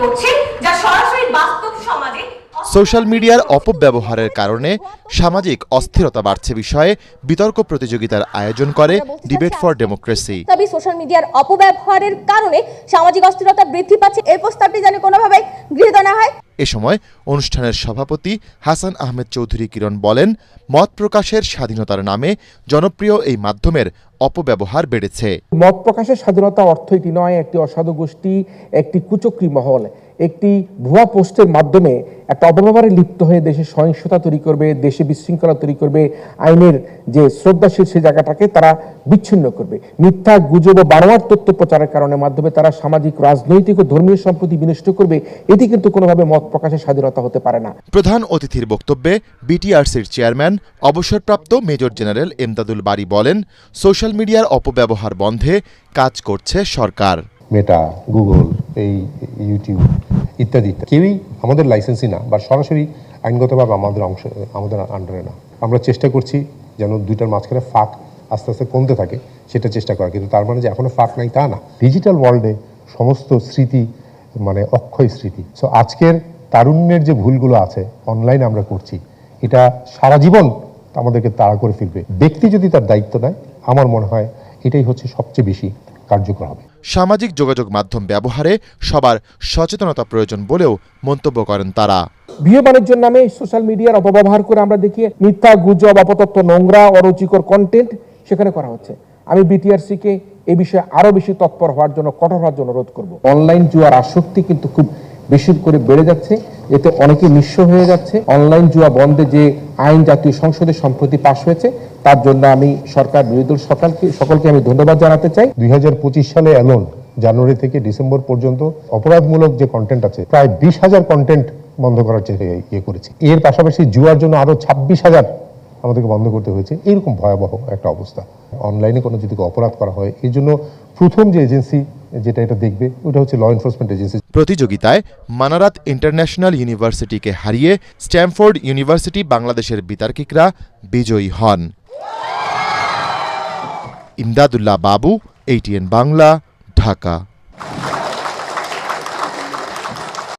করছে, যা সরাসরি বাস্তব সমাজে সোশ্যাল মিডিয়ার অপব্যবহারের কারণে সামাজিক অস্থিরতা বাড়ছে বিষয়ে বিতর্ক প্রতিযোগিতার আয়োজন করে ডিবেট ফর ডেমোক্রেসি। তবে সোশ্যাল মিডিয়ার অপব্যবহারের কারণে সামাজিক অস্থিরতা বৃদ্ধি পাচ্ছে, এই প্রস্তাবটি যেন কোনোভাবে গৃহীত না হয়। এ সময় অনুষ্ঠানের সভাপতি হাসান আহমেদ চৌধুরী কিরণ বলেন, মত প্রকাশের স্বাধীনতার নামে জনপ্রিয় এই মাধ্যমের অপব্যবহার বেড়েছে। মত প্রকাশের স্বাধীনতা অর্থ এটি নয় একটি অসাধু গোষ্ঠী, একটি কুচক্রী মহল একটি ভুয়া পোস্টের মাধ্যমে একটা অপব্যবহারে লিপ্ত হয়ে দেশে সহিংসতা তৈরি করবে, দেশে বিশৃঙ্খলা তৈরি করবে, আইনের যে শ্রদ্ধাশীল সেই জায়গাটাকে তারা বিচ্ছিন্ন করবে। মিথ্যা গুজব ও বানোয়ার তথ্য প্রচারের কারণে মাধ্যমে তারা সামাজিক, রাজনৈতিক ও ধর্মীয় সম্প্রীতি বিনষ্ট করবে। এটি কিন্তু কোনোভাবে মত প্রকাশের স্বাধীনতা হতে পারে না। প্রধান অতিথির বক্তব্যে বিটিআরসির চেয়ারম্যান অবসরপ্রাপ্ত মেজর জেনারেল এমদাদুল বারী বলেন, সোশ্যাল মিডিয়ার অপব্যবহার বন্ধে কাজ করছে সরকার। মেটা, গুগল, এই ইউটিউব ইত্যাদি কেউই আমাদের লাইসেন্সই না বা সরাসরি আইনগতভাবে আমাদের আন্ডারে না। আমরা চেষ্টা করছি যেন দুইটার মাঝখানে ফাঁক আস্তে আস্তে কমতে থাকে, সেটা চেষ্টা করা, কিন্তু তার মানে যে এখনো ফাঁক নাই তা না। ডিজিটাল ওয়ার্ল্ডে সমস্ত স্মৃতি মানে অক্ষয় স্মৃতি। সো আজকের তারুণ্যের যে ভুলগুলো আছে অনলাইনে আমরা করছি, এটা সারা জীবন আমাদেরকে তাড়া করে ফেলবে। ব্যক্তি যদি তার দায়িত্ব নেয়, আমার মনে হয় এটাই হচ্ছে সবচেয়ে বেশি কার্যকর হবে। সামাজিক যোগাযোগ মাধ্যম ব্যবহারে সবার সচেতনতা প্রয়োজন বলেও মন্তব্য করেন তারা। বিয়ে বাণিজ্যের নামে সোশ্যাল মিডিয়ার অপব্যবহার করে আমরা দেখি মিথ্যা গুজব, অপতথ্য, নোংরা, অরুচিকর কন্টেন্ট সেখানে করা হচ্ছে। আমি বিটিআরসিকে এই বিষয়ে আরো বেশি তৎপর হওয়ার জন্য, কঠোর হওয়ার জন্য অনুরোধ করব। অনলাইন জুয়ার আসক্তি কিন্তু খুব বেশি করে বেড়ে যাচ্ছে, এতে অনেকে নিঃস্ব হয়ে যাচ্ছে। অনলাইন জুয়া বন্ধে যে আইন জাতীয় সংসদে সম্প্রতি পাশ হয়েছে, তার জন্য আমি সরকার, বিরোধী দল সকলকে আমি ধন্যবাদ জানাতে চাই। 2025 সালে এলন জানুয়ারি থেকে ডিসেম্বর পর্যন্ত অপরাধমূলক যে কন্টেন্ট আছে প্রায় 20,000 কন্টেন্ট বন্ধ করার করেছে। এর পাশাপাশি জুয়ার জন্য আরো 26,000 আমাদেরকে বন্ধ করতে হয়েছে। এরকম ভয়াবহ একটা অবস্থা। অনলাইনে কোনো যদি অপরাধ করা হয়, এই জন্য প্রথম যে এজেন্সি যেটা এটা দেখবে ওটা হচ্ছে ল এনফোর্সমেন্ট এজেন্সি। প্রতিযোগিতায় মানারাত ইন্টারন্যাশনাল ইউনিভার্সিটিকে হারিয়ে স্ট্যামফোর্ড ইউনিভার্সিটি বাংলাদেশের বিতার্কিকরা বিজয়ী হন। ইমদাদুল্লাহ বাবু, ATN বাংলা, ঢাকা।